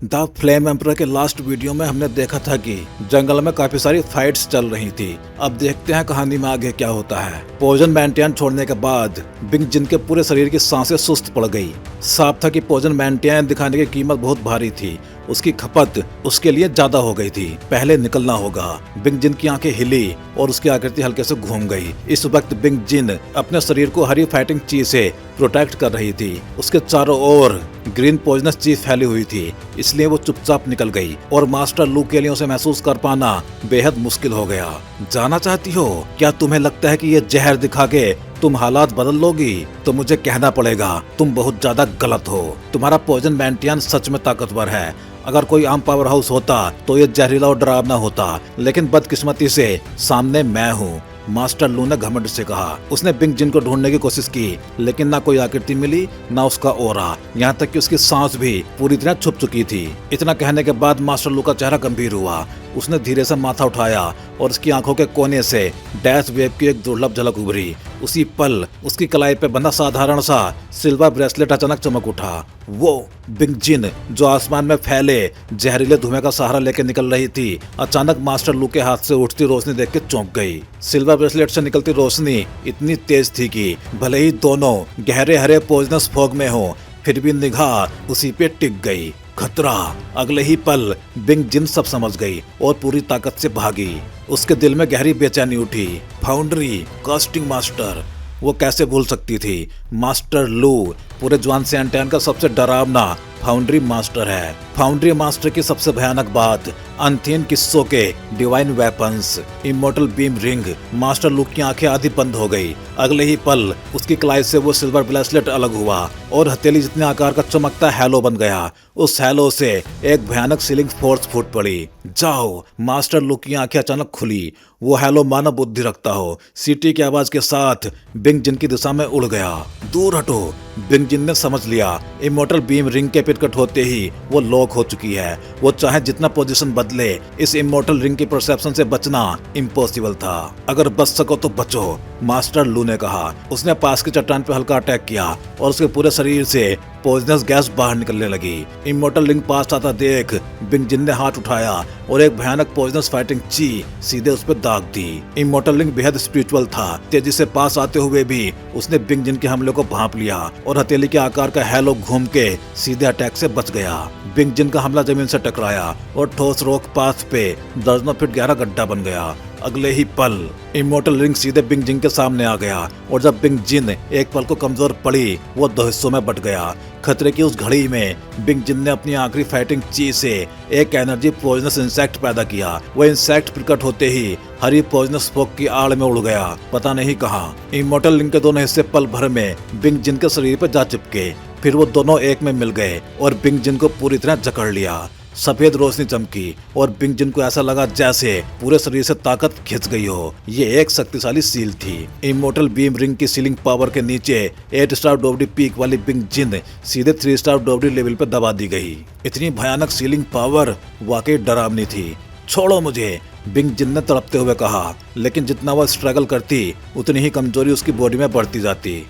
The flame emperor के last video में हमने देखा था कि जंगल में काफी सारी फाइट्स चल रही थी। अब देखते हैं कहानी में आगे क्या होता है। पोजन मैंटियन छोड़ने के बाद बिंग जिन के पूरे शरीर की सांसें सुस्त पड़ गई। साफ था कि पोजन मैंटियन दिखाने की कीमत बहुत भारी थी। उसकी खपत उसके लिए ज्यादा हो गई थी। पहले निकलना होगा। बिंग जिन की आंखें हिली और उसकी आकृति हल्के से घूम गई। इस वक्त बिंग जिन अपने शरीर को हरी फाइटिंग चीज से प्रोटेक्ट कर रही थी। उसके चारों ओर ग्रीन पॉइजनस चीज फैली हुई थी, इसलिए वो चुपचाप निकल गई और मास्टर लू के लिए उसे महसूस कर पाना बेहद मुश्किल हो गया। जाना चाहती हो? क्या तुम्हें लगता है कि ये जहर दिखा के तुम हालात बदल लोगी? तो मुझे कहना पड़ेगा, तुम बहुत ज्यादा गलत हो। तुम्हारा पोजन मैंटियन सच में ताकतवर है। अगर कोई आम पावर हाउस होता तो ये जहरीला और डरावना होता, लेकिन बदकिस्मती से सामने मैं हूँ, मास्टर लू ने घमंड से कहा। उसने बिंग जिन को ढूंढने की कोशिश की, लेकिन ना कोई आकृति मिली, ना उसका ओरा, यहाँ तक कि उसकी सांस भी पूरी तरह छुप चुकी थी। इतना कहने के बाद मास्टर लू का चेहरा गंभीर हुआ। उसने धीरे से माथा उठाया और उसकी आंखों के कोने से डैश वेव की एक दुर्लभ झलक उभरी। उसी पल उसकी कलाई पे बंधा साधारण सा सिल्वर ब्रेसलेट अचानक चमक उठा। वो बिंग जिन जो आसमान में फैले जहरीले धुएं का सहारा लेकर निकल रही थी, अचानक मास्टर लू के हाथ से उठती रोशनी देख के चौंक गई। सिल्वर ब्रेसलेट से निकलती रोशनी इतनी तेज थी कि भले ही दोनों गहरे हरे पॉइजनस फॉग में हो, फिर भी निगाह उसी पे टिक गई। खतरा। अगले ही पल बिंग जिन सब समझ गई और पूरी ताकत से भागी। उसके दिल में गहरी बेचैनी उठी। फाउंड्री, कास्टिंग मास्टर, वो कैसे भूल सकती थी? मास्टर लू पूरे जवान सैंटियन का सबसे डरावना फाउंड्री मास्टर है। फाउंड्री मास्टर की सबसे भयानक बात अनथीन किस्सों के divine weapons, immortal beam ring. Master लू की आंखें आधी बंद हो गई। अगले ही पल उसकी कलाई से वो सिल्वर ब्रेसलेट अलग हुआ और हथेली जितने आकार का चमकता हैलो बन गया। उस हैलो से एक भयानक सीलिंग फोर्स फूट पड़ी। जाओ। मास्टर लू की आंखें अचानक खुली। वो हैलो मानव बुद्धि रखता हो। सीटी की आवाज के साथ बिंग जिन की दिशा में उड़ गया। दूर हटो। बिंग जिन ने समझ लिया, इमोर्टल बीम रिंग के पिटकट होते ही वो लॉक हो चुकी है। वो चाहे जितना पोजीशन बदले, इस इमोर्टल रिंग की परसेप्शन से बचना इम्पॉसिबल था। अगर बच सको तो बचो, मास्टर लू ने कहा। उसने पास की चट्टान पर हल्का अटैक किया और उसके पूरे शरीर से पॉइजनस गैस बाहर निकलने लगी। इमोर्टल रिंग पास आता देख बिंग जिन ने हाथ उठाया और एक भयानक पॉइजनस फाइटिंग ची सीधे उस पर दाग दी। इमोर्टल रिंग बेहद स्पिरिचुअल था। तेजी से पास आते हुए भी उसने बिंग जिन के हमले को भांप लिया और हथेली के आकार का हैलो घूम के सीधे अटैक से बच गया। बिंग जिन का हमला जमीन से टकराया और ठोस रॉक पाथ पे दर्जनों फीट गहरा गड्ढा बन गया। अगले ही पल इमोर्टल रिंग सीधे बिंग जिन के सामने आ गया और जब बिंग जिन एक पल को कमजोर पड़ी, वो दो हिस्सों में बट गया। खतरे की उस घड़ी में बिंग जिन ने अपनी आखिरी फाइटिंग चीज से एक एनर्जी पॉइजनस इंसेक्ट पैदा किया। वो इंसेक्ट प्रकट होते ही हरी पॉइजनस फॉग की आड़ में उड़ गया, पता नहीं कहाँ। इमोर्टल रिंग के दोनों हिस्से पल भर में बिंग जिन के शरीर पर जा चिपके। फिर वो दोनों एक में मिल गए और बिंग जिन को पूरी तरह जकड़ लिया। सफेद रोशनी चमकी और बिंग जिन को ऐसा लगा जैसे पूरे शरीर से ताकत खिंच गई हो। ये एक शक्तिशाली सील थी। इमोर्टल बीम रिंग की सीलिंग पावर के नीचे 8 स्टार डोबडी पीक वाली बिंग जिन सीधे 3 स्टार डोबडी लेवल पर दबा दी गई। इतनी भयानक सीलिंग पावर वाकई डरावनी थी। छोड़ो मुझे, बिंग जिन ने तड़पते हुए कहा, लेकिन जितना वह स्ट्रगल करती उतनी ही कमजोरी उसकी बॉडी में बढ़ती जाती।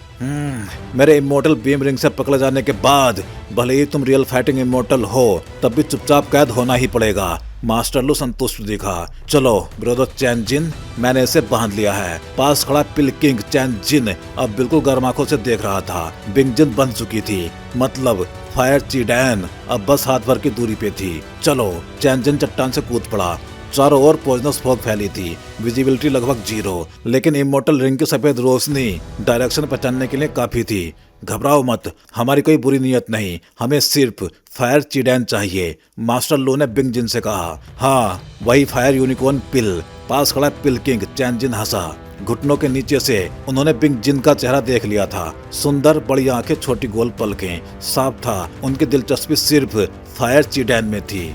मेरे इमोर्टल बीम रिंग से पकड़े जाने के बाद भले ही तुम रियल फाइटिंग इमोर्टल हो, तब भी चुपचाप कैद होना ही पड़ेगा। मास्टर लू संतुष्ट दिखा। चलो ब्रदर चैन जिन, मैंने इसे बांध लिया है। पास खड़ा पिल किंग चैन जिन अब बिल्कुल गर्म आंखों से देख रहा था। बिंग जिन बंध चुकी थी, मतलब फायर चीडैन अब बस हाथ भर की दूरी पे थी। चलो। चैन जिन चट्टान से कूद पड़ा। चारों ओर पॉइजनस फॉग फैली थी। विजिबिलिटी लगभग 0, लेकिन इमोर्टल रिंग की सफेद रोशनी डायरेक्शन पहचानने के लिए काफी थी। घबराओ मत, हमारी कोई बुरी नीयत नहीं, हमें सिर्फ फायर चीडैन चाहिए, मास्टर लू ने बिंग जिन से कहा। हाँ, वही फायर यूनिकॉर्न पिल। पास खड़ा पिल किंग चैन जिन हंसा। घुटनों के नीचे से उन्होंने बिंग जिन का चेहरा देख लिया था। सुंदर बड़ी आंखें, छोटी गोल पलकें। साफ था उनकी दिलचस्पी सिर्फ फायर चीडैन में थी।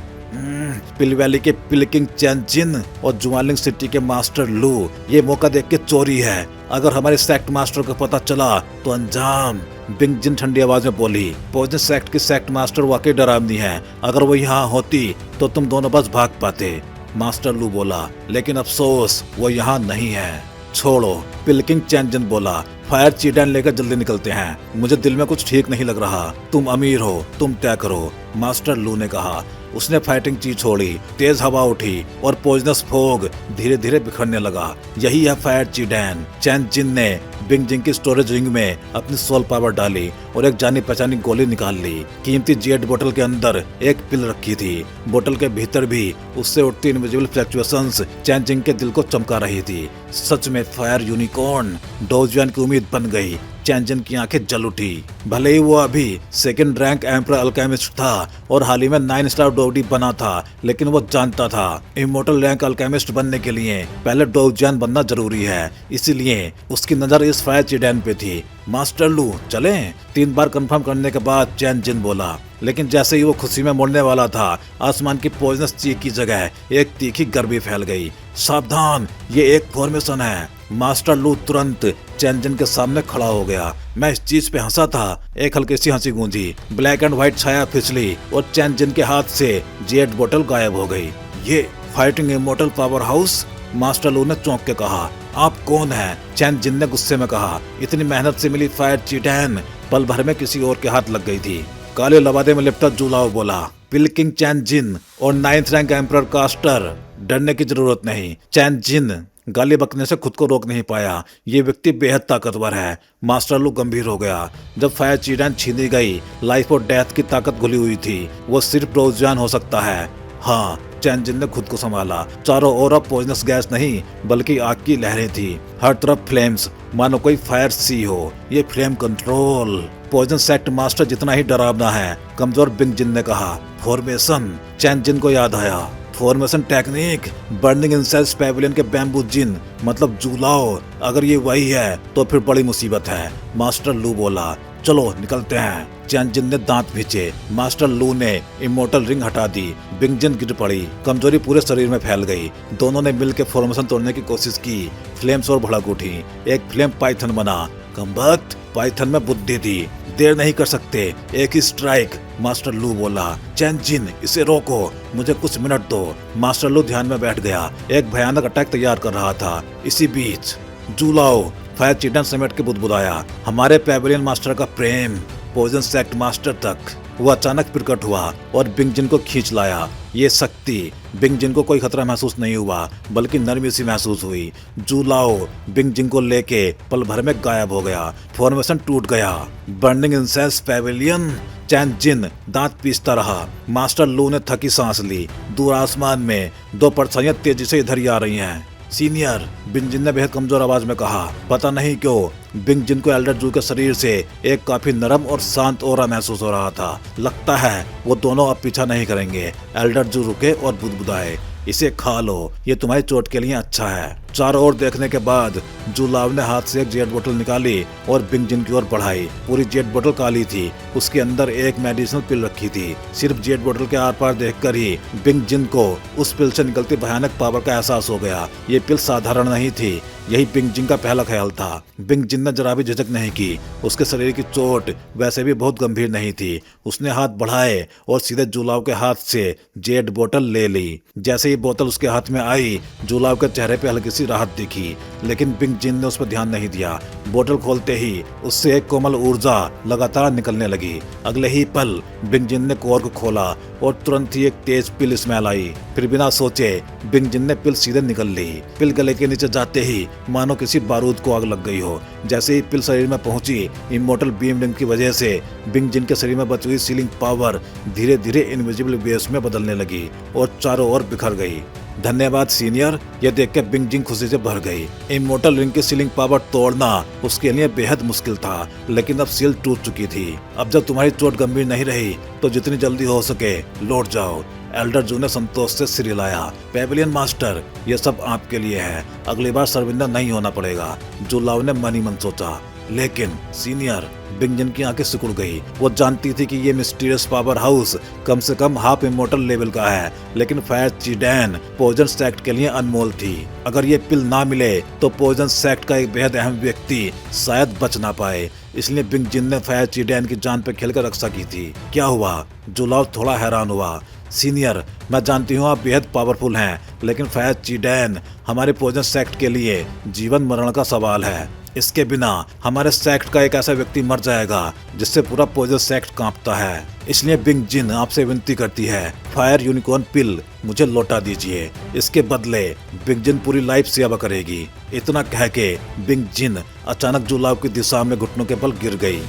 पिल वैली के पिल किंग चैन जिन और जुआलिंग सिटी के मास्टर लू, ये मौका देख के चोरी है। अगर हमारे सेक्ट मास्टर को पता चला तो अंजाम। बिंग जिन ठंडी आवाज में बोली। पॉइजन सेक्ट की सेक्ट मास्टर वाकई डरावनी है। अगर वो यहाँ होती तो तुम दोनों बस भाग पाते, मास्टर लू बोला। लेकिन अफसोस वो यहाँ नहीं है। छोड़ो, पिलकिंग चैन जिन बोला। फायर चीडैन लेकर जल्दी निकलते हैं। मुझे दिल में कुछ ठीक नहीं लग रहा। तुम अमीर हो, तुम तय करो। मास्टर लू ने कहा। उसने फाइटिंग चीज छोड़ी, तेज हवा उठी और पॉइजनस फोग धीरे धीरे बिखरने लगा। यही है फायर चिडैन। चैन जिन ने बिंग जिंग की स्टोरेज रिंग में अपनी सोल पावर डाली और एक जानी पहचानी गोली निकाल ली। कीमती जेड बोतल के अंदर एक पिल रखी थी। बोतल के भीतर भी उससे उठती इनविजिबल फ्लक्चुएशंस चैन जिंग के दिल को चमका रही थी। सच में फायर यूनिकॉर्न। डोजियन की उम्मीद बन गई। चैन जिन की आंखें जल उठी। भले ही वो अभी सेकंड रैंक एम्परर अल्केमिस्ट था और हाल ही में 9 स्टार डोडी बना था, लेकिन वो जानता था इमोर्टल रैंक अल्केमिस्ट बनने के लिए पहले डोजियन बनना जरूरी है। इसीलिए उसकी नजर इस फायर चिडैन पे थी। मास्टर लू चलें? 3 बार कंफर्म करने के बाद चैन जिन बोला। लेकिन जैसे ही वो खुशी में मुड़ने वाला था, आसमान की पॉइजनस चीख की जगह एक तीखी गर्मी फैल गई। सावधान, ये एक फॉर्मेशन है। मास्टर लू तुरंत चैन जिन के सामने खड़ा हो गया। मैं इस चीज पे हंसा था। एक हल्की सी हंसी गूंजी। ब्लैक एंड व्हाइट छाया फिसली और चैन जिन के हाथ से जेड बोतल गायब हो गई। ये fighting immortal power house? Master लू ने चौंक के कहा। आप कौन हैं? चैन जिन ने गुस्से में कहा। इतनी मेहनत से मिली फायर चिडैन पल भर में किसी और के हाथ लग गई थी। काले लवादे में लिपटा जुलाओ बोला। पिल किंग चैन जिन और 9th रैंक एम्परर कास्टर, डरने की जरूरत नहीं। चैन जिन गाली बकने से खुद को रोक नहीं पाया। ये व्यक्ति बेहद ताकतवर है। मास्टर लू गंभीर हो गया। जब फायर चिडैन छीनी गई, लाइफ और डेथ की ताकत घुली हुई थी। वो सिर्फ डोजियन हो सकता है। हाँ, चैन जिन ने खुद को संभाला। चारों ओर अब पॉइजनस गैस नहीं बल्कि आग की लहरें थी। हर तरफ फ्लेम्स, मानो कोई फायर सी हो। ये flame control. Poison sect master जितना ही डरावना है, कमजोर बिंग जिन ने कहा। फॉर्मेशन? चैन जिन को याद आया। Formation technique? Burning incense pavilion के बैम्बू जिन, मतलब जुलाओ। अगर ये वही है तो फिर बड़ी मुसीबत है। मास्टर लू बोला। चलो निकलते हैं। चैन जिन ने दांत भींचे। मास्टर लू ने इमोर्टल रिंग हटा दी। बिंग जिन गिर पड़ी। कमजोरी पूरे शरीर में फैल गई। दोनों ने मिलकर फॉर्मेशन तोड़ने की कोशिश की। फ्लेम्स और भड़क उठी। एक फ्लेम पाइथन बना। कमबख्त, पाइथन में बुद्धि थी। देर नहीं कर सकते, एक ही स्ट्राइक। मास्टर लू बोला। चैन जिन, इसे रोको, मुझे कुछ मिनट दो। मास्टर लू ध्यान में बैठ गया। एक भयानक अटैक तैयार कर रहा था। इसी बीच जुलाओ फायर चिडैन समेट के बुदबुदाया। हमारे पैविलियन मास्टर का प्रेम पॉइजन सेक्ट मास्टर तक। वो अचानक प्रकट हुआ और बिंग जिन को खींच लाया। ये शक्ति बिंग जिन को कोई खतरा महसूस नहीं हुआ बल्कि नरमी सी महसूस हुई। जुलाओ बिंग जिन को लेके पल भर में गायब हो गया। फॉर्मेशन टूट गया। Burning incense pavilion? Chen Jin दांत पीसता रहा। मास्टर लू ने थकी सांस ली। दूर आसमान में 2 परछाइयां तेजी से इधर ही आ रही हैं। सीनियर, बिंग जिन ने बेहद कमजोर आवाज में कहा। पता नहीं क्यों बिंग जिन को एल्डर जू के शरीर से एक काफी नरम और शांत ओरा महसूस हो रहा था। लगता है वो दोनों अब पीछा नहीं करेंगे। एल्डर जू रुके और बुदबुदाए। इसे खा लो, ये तुम्हारी चोट के लिए अच्छा है। चारों ओर देखने के बाद जुलाव ने हाथ से एक जेट बोतल निकाली और बिंग जिन की ओर बढ़ाई। पूरी जेट बोतल काली थी। उसके अंदर एक मेडिसिनल पिल रखी थी। सिर्फ जेट बोतल के आर पार देखकर ही बिंग जिन को उस पिल से निकलती भयानक पावर का एहसास हो गया। ये पिल साधारण नहीं थी। यही बिंग जिन का पहला ख्याल था। बिंग जिन ने जरा भी झिझक नहीं की। उसके शरीर की चोट वैसे भी बहुत गंभीर नहीं थी। उसने हाथ बढ़ाए और सीधे जुलाव के हाथ से जेट बोतल ले ली। जैसे ही बोतल उसके हाथ में आई, जुलाव के चेहरे पे हल्की सी राहत दिखी, लेकिन बिंग जिन ने उस पर ध्यान नहीं दिया। बोतल खोलते ही उससे एक कोमल ऊर्जा लगातार निकलने लगी। अगले ही पल बिंग जिन ने कोर को खोला और तुरंत ही एक तेज पिल स्मेल आई। फिर बिना सोचे बिंग जिन ने पिल सीधे निकल ली। पिल गले के नीचे जाते ही मानो किसी बारूद को आग लग गई हो। जैसे ही पिल शरीर में पहुंची, इमोर्टल बीम रिंग की वजह से बिंग जिन के शरीर में बची हुई सीलिंग पावर धीरे धीरे इनविजिबल वेव्स में बदलने लगी और चारों ओर बिखर गई। धन्यवाद सीनियर, ये देख के बिंग जिन खुशी से भर गई। इमोर्टल रिंग की सीलिंग पावर तोड़ना उसके लिए बेहद मुश्किल था, लेकिन अब सील टूट चुकी थी। अब जब तुम्हारी चोट गंभीर नहीं रही तो जितनी जल्दी हो सके लौट जाओ। एल्डर जू ने संतोष से सिर हिलाया। पैविलियन मास्टर, ये सब आपके लिए है। अगली बार शर्मिंदा नहीं होना पड़ेगा। जुलाव ने मन ही मन सोचा। लेकिन सीनियर, बिंग जिन की आंखें सिकुड़ गई। वो जानती थी कि ये मिस्टीरियस पावर हाउस कम से कम हाफ इमोर्टल लेवल का है, लेकिन फायर चिडैन पॉइजन सेक्ट के लिए अनमोल थी। अगर ये पिल ना मिले तो पॉइजन सेक्ट का एक बेहद अहम व्यक्ति शायद बच ना पाए। इसलिए बिंग जिन ने फायर चिडैन की जान पे खेलकर रक्षा की थी। क्या हुआ? जुलाव थोड़ा हैरान हुआ। सीनियर, मैं जानती हूँ आप बेहद पावरफुल हैं, लेकिन फायर चिडैन हमारे पॉइजन सेक्ट के लिए जीवन मरण का सवाल है। इसके बिना हमारे सेक्ट का एक ऐसा व्यक्ति मर जाएगा जिससे पूरा पॉइजन सेक्ट कांपता है। इसलिए बिंग जिन आपसे विनती करती है, फायर यूनिकॉर्न पिल मुझे लौटा दीजिए, इसके बदले बिंग जिन पूरी लाइफ सेवा करेगी। इतना कह के बिंग जिन अचानक जुलाव की दिशा में घुटनों के बल गिर गई।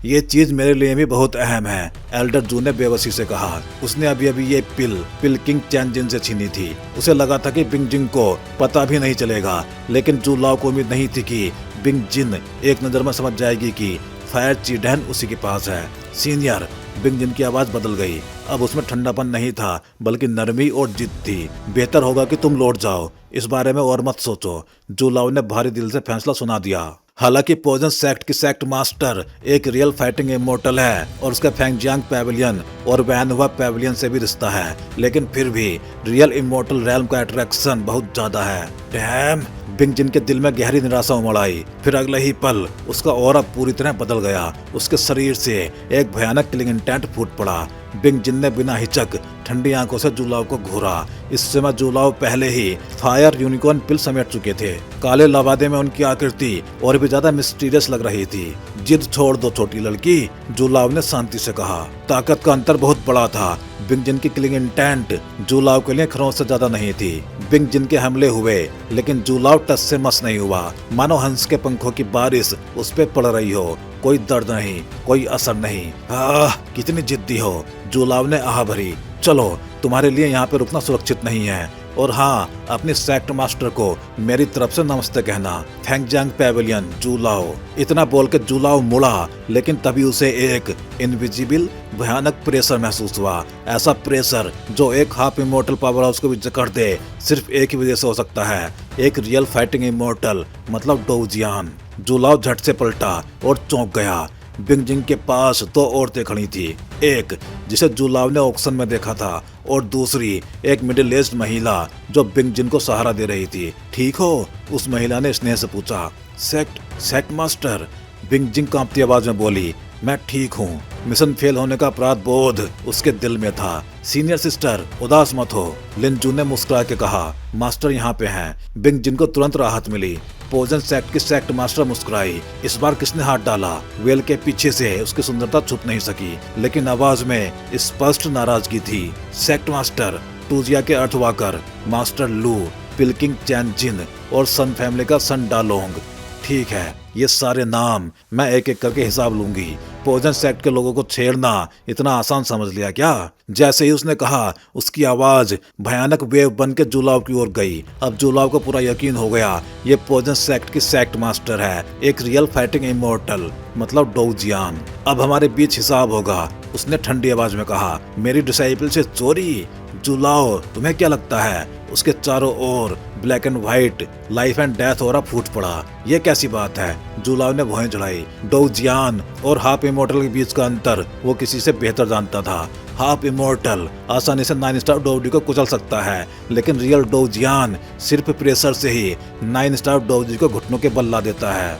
ये चीज मेरे लिए भी बहुत अहम है, एल्डर जू ने बेबसी से कहा। उसने अभी अभी ये पिल किंग चैन जिन से छीनी थी। उसे लगा था कि बिंग जिन को पता भी नहीं चलेगा, लेकिन जुलाव को उम्मीद नहीं थी कि बिंग जिन एक नजर में समझ जाएगी कि फायर चीडहन उसी के पास है। सीनियर, बिंग जिन की आवाज बदल गई। अब उसमें ठंडापन नहीं था, बल्कि नरमी और जिद थी। बेहतर होगा कि तुम लौट जाओ, इस बारे में और मत सोचो, जुलाव ने भारी दिल से फैसला सुना दिया। हालांकि पॉइजन सेक्ट की सेक्ट मास्टर एक रियल फाइटिंग इमोर्टल है और उसका फैंगजियांग पैविलियन और वैनहुआ पैविलियन से भी रिश्ता है, लेकिन फिर भी रियल इमोर्टल रैल्म का अट्रैक्शन बहुत ज्यादा है। डैम! बिंग जिन के दिल में गहरी निराशा उमड़ आई। फिर अगले ही पल उसका ऑरा पूरी तरह बदल गया। उसके शरीर से एक भयानक किलिंग इंटेंट फूट पड़ा। बिंग जिन ने बिना हिचक ठंडी आंखों से जुलाव को घूरा। इस समय जुलाव पहले ही फायर यूनिकॉर्न पिल समेट चुके थे। काले लवादे में उनकी आकृति और भी ज्यादा मिस्टीरियस लग रही थी। जिद छोड़ दो छोटी लड़की, जुलाव ने शांति से कहा। ताकत का अंतर बहुत बड़ा था। बिंग जिन की किलिंग इंटेंट जुलाव के लिए खरोंच से ज्यादा नहीं थी। बिंग जिन के हमले हुए, लेकिन जुलाव टस से मस नहीं हुआ। मानो हंस के पंखों की बारिश उस पे पड़ रही हो। कोई दर्द नहीं, कोई असर नहीं। कितनी जिद्दी हो, जुलाव ने आह भरी। चलो, तुम्हारे लिए यहाँ पे रुकना सुरक्षित नहीं है। और हाँ, अपने सेक्ट मास्टर को मेरी तरफ से नमस्ते कहना। फैंगजियांग पैविलियन, जुलाओ। इतना बोल के जुलाओ मुड़ा, लेकिन तभी उसे एक इनविजिबल भयानक प्रेशर महसूस हुआ। ऐसा प्रेशर जो एक हाफ इमोर्टल पावर हाउस को भी जकड़ दे। सिर्फ एक ही वजह से हो सकता है, एक रियल फाइटिंग इमोर्टल, मतलब डोजियान। जुलाओ झट से पलटा और चौंक गया। बिंग जिन के पास दो औरतें खड़ी थी, एक जिसे जुलाव ने ऑक्शन में देखा था और दूसरी एक मिडिल एज्ड महिला जो बिंग जिन को सहारा दे रही थी। ठीक हो? उस महिला ने स्नेह से पूछा। सेक्ट मास्टर, बिंग जिन कांपती आवाज में बोली। मैं ठीक हूँ। मिशन फेल होने का अपराध बोध उसके दिल में था। सीनियर सिस्टर, उदास मत हो, लिन जू ने मुस्कुरा के कहा। मास्टर यहाँ पे हैं। बिंग जिन को तुरंत राहत मिली। पॉइजन सेक्ट की सेक्ट मास्टर मुस्कुराई। इस बार किसने हाथ डाला? वेल के पीछे से उसकी सुंदरता छुप नहीं सकी, लेकिन आवाज में स्पष्ट नाराजगी थी। सेक्ट मास्टर, टूजिया के अर्थवाकर मास्टर लू, पिलकिंग चैन जिन और सन फैमिली का सन डालोंग। ठीक है, ये सारे नाम मैं एक एक करके हिसाब लूंगी। पॉइजन सेक्ट के लोगों को छेड़ना इतना आसान समझ लिया क्या? जैसे ही उसने कहा, उसकी आवाज भयानक वेव बन के जुलाव की ओर गई। अब जुलाव को पूरा यकीन हो गया, ये पॉइजन सेक्ट की सेक्ट मास्टर है, एक रियल फाइटिंग इमोर्टल, मतलब डोजियान। अब हमारे बीच हिसाब होगा, उसने ठंडी आवाज में कहा। मेरी डिसाइपल से चोरी? जुलाओ, तुम्हें क्या लगता है? उसके चारों ओर black and white life and death हो रहा फूट पड़ा। ये कैसी बात है? जुलाव ने भौहें चढ़ाई। डोजियान और हाफ इमोर्टल के बीच का अंतर वो किसी से बेहतर जानता था। हाफ इमोर्टल आसानी से 9 स्टार डोजी को कुचल सकता है, लेकिन रियल डोजियान सिर्फ प्रेशर से ही 9 स्टार डोजी को घुटनों के बल ला देता है।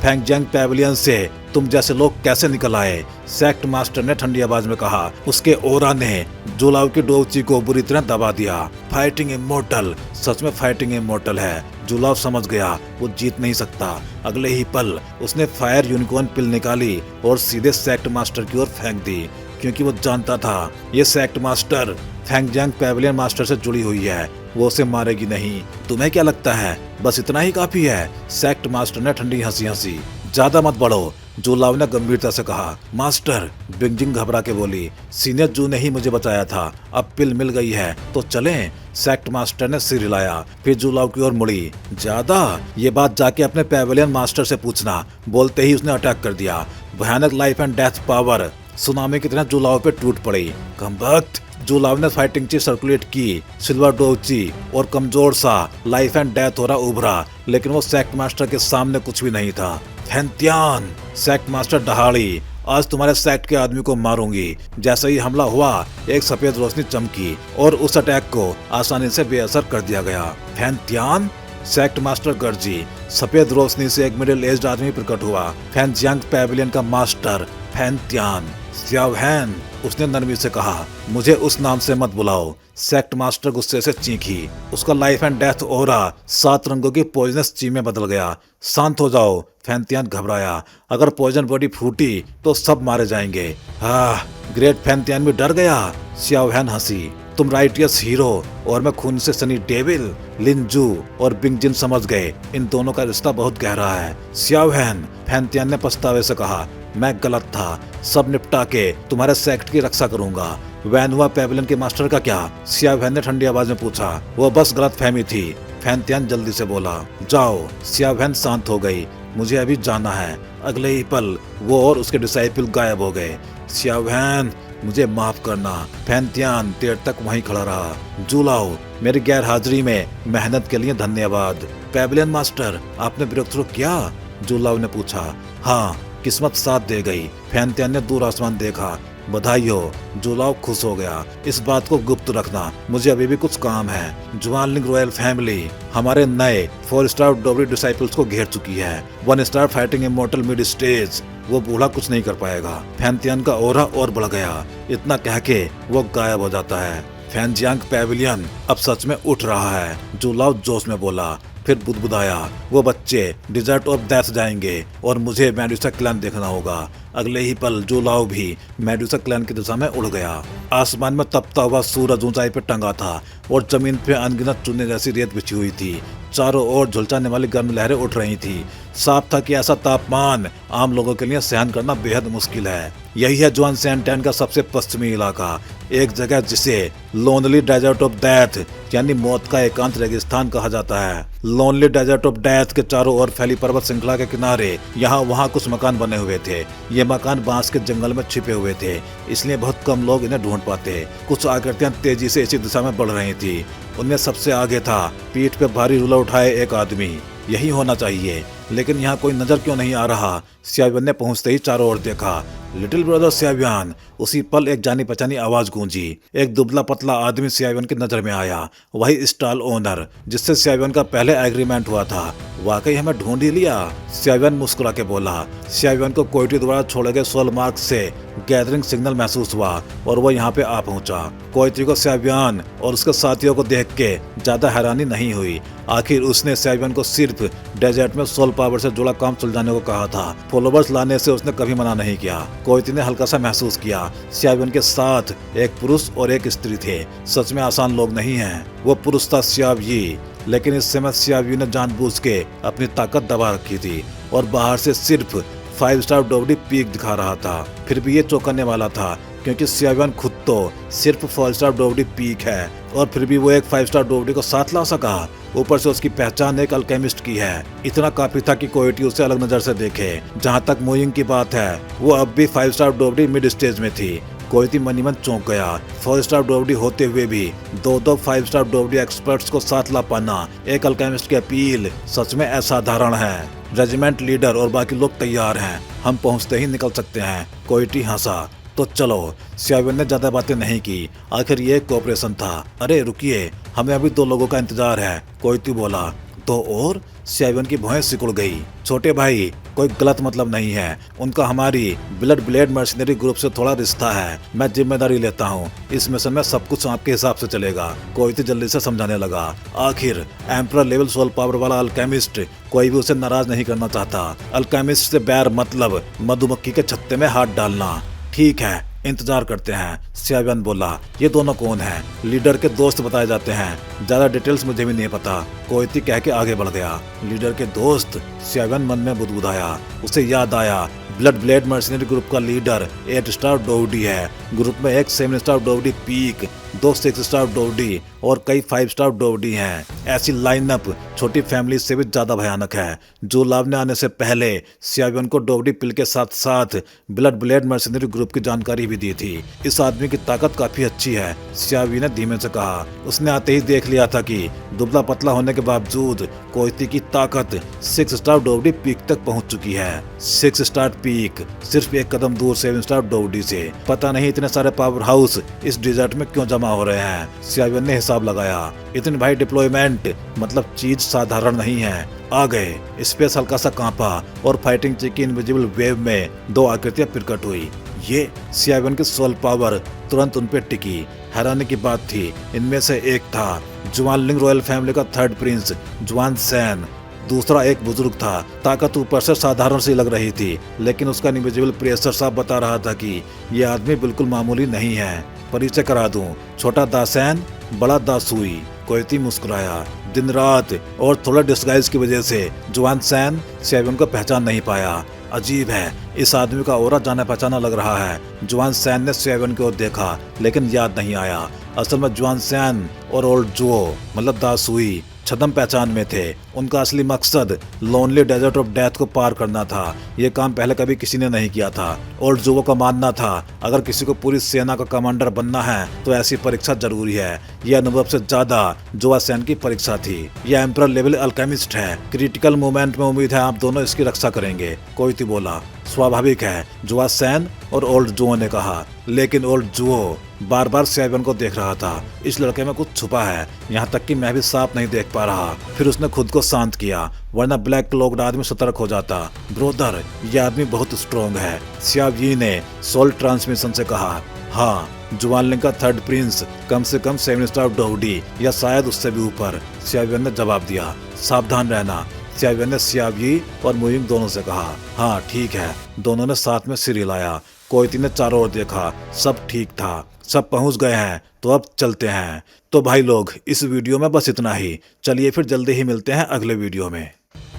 फैंगजियांग पैविलियन से तुम जैसे लोग कैसे निकल आए? सेक्ट मास्टर ने ठंडी आवाज में कहा। उसके ओरा ने जुलाव की डोची को बुरी तरह दबा दिया। फाइटिंग इमोर्टल, सच में फाइटिंग इमोर्टल है। जुलाव समझ गया वो जीत नहीं सकता। अगले ही पल उसने फायर यूनिकॉर्न पिल निकाली और सीधे सेक्ट मास्टर की ओर फेंक दी, क्योंकि वो जानता था ये सेक्ट मास्टर फैंगजियांग पैविलियन मास्टर से जुड़ी हुई है। वो उसे मारेगी नहीं। तुम्हें क्या लगता है बस इतना ही काफी है? सेक्ट मास्टर ने ठंडी हंसी हंसी। ज्यादा मत बढ़ो, जुलाव ने गंभीरता से कहा। मास्टर, बिंग जिन घबरा के बोली। सीनियर जू ने ही मुझे बचाया था, अब पिल मिल गई है तो चलें? सेक्ट मास्टर ने सिर हिलाया, फिर जुलाव की ओर मुड़ी। ज्यादा? ये बात जाके अपने पैविलियन मास्टर से पूछना। बोलते ही उसने अटैक कर दिया। भयानक life and death power tsunami की तरह जुलाव पे टूट पड़ी। कमबख्त! जुलाव ने फाइटिंग ची सर्कुलेट की। सिल्वर डोची और कमजोर सा लाइफ एंड डेथ हो रहा उभरा, लेकिन वो सेक्ट मास्टर के सामने कुछ भी नहीं था। फैंतियान! सेक्ट मास्टर दहाड़ी। आज तुम्हारे सेक्ट के आदमी को मारूंगी। जैसे ही हमला हुआ, एक सफेद रोशनी चमकी और उस अटैक को आसानी से बेअसर कर दिया गया। फैंतियान! सेक्ट मास्टर गर्जी। सफेद रोशनी से एक मिडिल एज्ड आदमी प्रकट हुआ। फैंगजियांग पैविलियन का मास्टर फैंतियान। सियावहैन, उसने नरमी से कहा, मुझे उस नाम से मत बुलाओ। सेक्ट मास्टर गुस्से से चीखी। उसका लाइफ एंड डेथ ओरा 7 रंगों की पॉइजनस ची में बदल गया। शांत हो जाओ, फैंतियान घबराया। अगर पॉइजन बॉडी फूटी तो सब मारे जाएंगे। ग्रेट फैंतियान भी डर गया। सियावहैन हंसी। तुम राइटियस हीरो और मैं खून से सनी डेविल। लिनजू और बिंगजिन समझ गए, इन दोनों का रिश्ता बहुत गहरा है। सियावहैन, फैंतियान ने पछतावे से कहा, मैं गलत था। सब निपटा के तुम्हारे सेक्ट की रक्षा करूंगा। वैनवा पेविलियन के मास्टर का क्या? सियावहैन ने ठंडी आवाज में पूछा। वो बस गलत फहमी थी, फैंतियान जल्दी से बोला। जाओ। सियावहैन शांत हो गई। मुझे अभी जाना है। अगले ही पल वो और उसके डिसाइपल गायब हो गए। सियावहैन, मुझे माफ करना। फैंतियान देर तक वहीं खड़ा रहा। जूलाओ, मेरी गैर हाजिरी में मेहनत के लिए धन्यवाद। पेविलियन मास्टर, आपने ब्रेक थ्रू किया? जूलाओ ने पूछा। हाँ, किस्मत साथ दे गई। फैंतियान ने दूर आसमान देखा। बधाई हो। जूलाओ खुश हो गया। इस बात को गुप्त रखना, मुझे अभी भी कुछ काम है। जुआनलिंग रॉयल फैमिली हमारे नए 4 स्टार डोबरी डिसाइपल्स को घेर चुकी है। 1 star fighting immortal mid stage. वो बूढ़ा कुछ नहीं कर पाएगा। फैंतियान का ओरा और बढ़ गया। इतना कह के वो गायब हो जाता है। फैंजियांग पेविलियन अब सच में उठ रहा है। जूलाओ जोश में बोला, फिर बुदबुदाया। वो बच्चे डिजर्ट ऑफ डेथ जाएंगे और मुझे मेडुसा क्लैन देखना होगा। अगले ही पल जूलाओ भी मेडुसा क्लैन की दिशा में उड़ गया। आसमान में तपता हुआ सूरज ऊंचाई पर टंगा था और जमीन पे अनगिनत चूने जैसी रेत बिछी हुई थी। चारों ओर झुलसाने वाली गर्म लहरें उठ रही थी। साफ था कि ऐसा तापमान आम लोगों के लिए सहन करना बेहद मुश्किल है। यही है जुआन सैंटैन का सबसे पश्चिमी इलाका, एक जगह जिसे लोनली डेजर्ट ऑफ डेथ यानी मौत का एकांत रेगिस्तान कहा जाता है। लोनली डेजर्ट ऑफ डेथ के चारों ओर फैली पर्वत श्रृंखला के किनारे यहाँ वहाँ कुछ मकान बने हुए थे। ये मकान बांस के जंगल में छिपे हुए थे, इसलिए बहुत कम लोग इन्हें ढूंढ पाते। कुछ आकृतियां तेजी से इसी दिशा में बढ़ रही थी। उनमें सबसे आगे था पीठ पे भारी रूला उठाए एक आदमी। यही होना चाहिए, लेकिन यहाँ कोई नजर क्यों नहीं आ रहा? सियावियन ने पहुंचते ही चारों ओर देखा। लिटिल ब्रदर सियावियन। उसी पल एक जानी पहचानी आवाज गूंजी। एक दुबला पतला आदमी सियावियन की नजर में आया। वही स्टॉल ओनर जिससे सियावियन का पहले एग्रीमेंट हुआ था। वाकई हमें ढूंढ ही लिया, सियावियन मुस्कुरा के बोला। सियावियन को कोयटी द्वारा छोड़े गए सोल मार्क से गैदरिंग सिग्नल महसूस हुआ और वो यहाँ पे आ पहुंचा। कोयटी को सियावियन और उसके साथियों को देख के ज्यादा हैरानी नहीं हुई। आखिर उसने सियावियन को सिर्फ डेजर्ट में सोल पावर से जुड़ा काम सुलझाने को कहा था। फॉलोवर्स लाने से उसने कभी मना नहीं किया। कोयती ने हल्का सा महसूस किया, सियावियन के साथ एक पुरुष और एक स्त्री थे। सच में आसान लोग नहीं हैं। वो पुरुष था सियावी, लेकिन इस समय सियावी ने जानबूझ के अपनी ताकत दबा रखी थी और बाहर से सिर्फ 5 स्टार डोबडी पीक दिखा रहा था। फिर भी ये चौंकाने वाला था, क्योंकि सियावियन खुद तो सिर्फ 4 स्टार डोबडी पीक है और फिर भी वो एक 5 स्टार डोबडी को साथ ला सका। ऊपर से उसकी पहचान एक अल्केमिस्ट की है। इतना काफी था कि कोयटी उसे अलग नजर से देखे। जहाँ तक मूविंग की बात है, वो अब भी 5 स्टार डोबडी मिड स्टेज में थी। कोयती मनी मन चौंक गया। 4 स्टार डोबडी होते हुए भी दो 5 स्टार डोबडी एक्सपर्ट्स को साथ ला पाना एक अल्केमिस्ट की अपील सच में असाधारण है। रेजिमेंट लीडर और बाकी लोग तैयार हैं, हम पहुंचते ही निकल सकते हैं। कोयटी हंसा। तो चलो। सियावियन ने ज्यादा बातें नहीं की, आखिर ये कोऑपरेशन था। अरे रुकिए, हमें अभी 2 लोगों का इंतजार है, कोयती बोला। 2 और? सियावियन की भौहें सिकुड़ गई। छोटे भाई, कोई गलत मतलब नहीं है। उनका हमारी ब्लड ब्लेड मर्सिनरी ग्रुप से थोड़ा रिश्ता है। मैं जिम्मेदारी लेता हूँ। इस मिशन में सब कुछ आपके हिसाब से चलेगा। कोयती जल्दी से समझाने लगा। आखिर एम्परर लेवल सोल पावर वाला अल्केमिस्ट, कोई भी उसे नाराज नहीं करना चाहता। अल्केमिस्ट से बैर मतलब मधुमक्खी के छत्ते में हाथ डालना। ठीक है, इंतजार करते हैं, सियावियन बोला। ये दोनों कौन हैं? लीडर के दोस्त बताए जाते हैं। ज्यादा डिटेल्स मुझे भी नहीं पता, कोयती कह के आगे बढ़ गया। लीडर के दोस्त? सियावियन मन में बुदबुदाया। उसे याद आया, ब्लड ब्लेड मर्सिनरी ग्रुप का लीडर 8 स्टार डोवडी है। ग्रुप में एक 7 स्टार डोवडी पीक, 2 6 स्टार डोवडी और कई 5 स्टार डोवडी हैं। ऐसी लाइनअप छोटी फैमिली से भी ज्यादा भयानक है। जूलाव ने आने से पहले सियावियन को डोवडी पिल के साथ साथ ब्लड ब्लेड मर्सिनरी ग्रुप की जानकारी भी दी थी। इस आदमी की ताकत काफी अच्छी है, सियावी ने धीमे से कहा। उसने आते ही देख लिया था कि दुबला पतला होने के बावजूद कोयती की ताकत 6 स्टार डोवडी पीक तक पहुंच चुकी है। 6 स्टार पीक सिर्फ एक कदम दूर 7 स्टार डोवडी से। पता नहीं इतने सारे पावर हाउस इस डिजर्ट में क्यों जमा हो रहे हैं। सियावियन ने हिसाब लगाया। इतनी भाई डिप्लॉयमेंट मतलब चीज साधारण नहीं है। आ गए। स्पेस हल्का सा कांपा और फाइटिंग चिक की इनविजिबल वेव में 2 आकृतियां प्रकट हुई। ये सियावन की सोल पावर तुरंत उन पे टिकी। हैरानी की बात थी, इनमें से एक था जुआनलिंग रॉयल फैमिली का थर्ड प्रिंस जुआन सैन। दूसरा एक बुजुर्ग था, ताकत ऊपर से साधारण सी लग रही थी, लेकिन उसका इनविजिबल प्रेशर साफ बता रहा था कि यह आदमी बिल्कुल मामूली नहीं है। परिचय करा दूं, छोटा दासैन, बड़ा दासुई। कोयती मुस्कुराया। दिन रात और थोड़ा डिस्गाइज की वजह से जुआन सैन सियावन को पहचान नहीं पाया। अजीब है, इस आदमी का ओरा जाना पहचाना लग रहा है। जुआन सैन ने सियावन को देखा, लेकिन याद नहीं आया। असल में जुआन सैन और ओल्ड जुओ मतलब दासुई छदम पहचान में थे। उनका असली मकसद लोनली डेजर्ट ऑफ डेथ को पार करना था। ये काम पहले कभी किसी ने नहीं किया था। ओल्ड जुओ का मानना था, अगर किसी को पूरी सेना का कमांडर बनना है तो ऐसी परीक्षा जरूरी है। यह अनुभव से ज्यादा जुआ सैन की परीक्षा थी। यह एम्परर लेवल अल्केमिस्ट है। क्रिटिकल मोमेंट में उम्मीद है आप दोनों इसकी रक्षा करेंगे। कोयती बोला। स्वाभाविक है, जुआ सैन और ओल्ड जुओ ने कहा। लेकिन ओल्ड जुओ बार बार सियावन को देख रहा था। इस लड़के में कुछ छुपा है, यहाँ तक कि मैं भी साफ नहीं देख पा रहा। फिर उसने खुद को शांत किया, वरना ब्लैक क्लोक्ड आदमी सतर्क हो जाता। ब्रोदर, यह आदमी बहुत स्ट्रॉन्ग है, सियावी ने सोल ट्रांसमिशन से कहा। हाँ, जुआनलिंग का थर्ड प्रिंस कम से कम 7 स्टार डोहडी या शायद उससे भी ऊपर, सियावन ने जवाब दिया। सावधान रहना, सियावन ने सियावी और मुइंग दोनों से कहा। हाँ ठीक है। दोनों ने साथ में सिर हिलाया। कोयती ने चारों ओर देखा, सब ठीक था। सब पहुंच गए हैं, तो अब चलते हैं। तो भाई लोग, इस वीडियो में बस इतना ही। चलिए फिर जल्दी ही मिलते हैं अगले वीडियो में।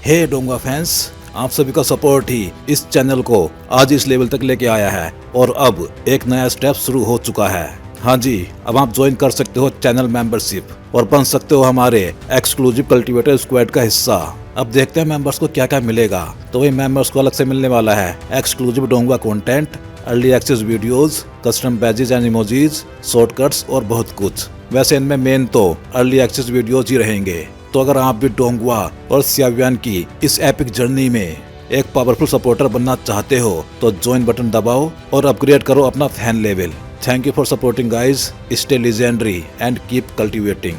हे डोंगा फैंस, आप सभी का सपोर्ट ही इस चैनल को आज इस लेवल तक लेके आया है और अब एक नया स्टेप शुरू हो चुका है। हाँ जी, अब आप ज्वाइन कर सकते हो चैनल मेंबरशिप और बन सकते हो हमारे एक्सक्लूसिव कल्टीवेटर स्क्वाड का हिस्सा। अब देखते हैं मेंबर्स को क्या क्या मिलेगा। तो वही मेंबर्स को अलग से मिलने वाला है एक्सक्लूसिव डोंगा content, early access videos, custom badges and emojis, shortcuts और बहुत कुछ। वैसे इनमें मेन तो अर्ली एक्सेस वीडियोज ही रहेंगे। तो अगर आप भी डोंगवा और सियावियन की इस एपिक जर्नी में एक पावरफुल सपोर्टर बनना चाहते हो तो ज्वाइन बटन दबाओ और अपग्रेड करो अपना fan level. Thank you for supporting guys. Stay legendary and keep cultivating.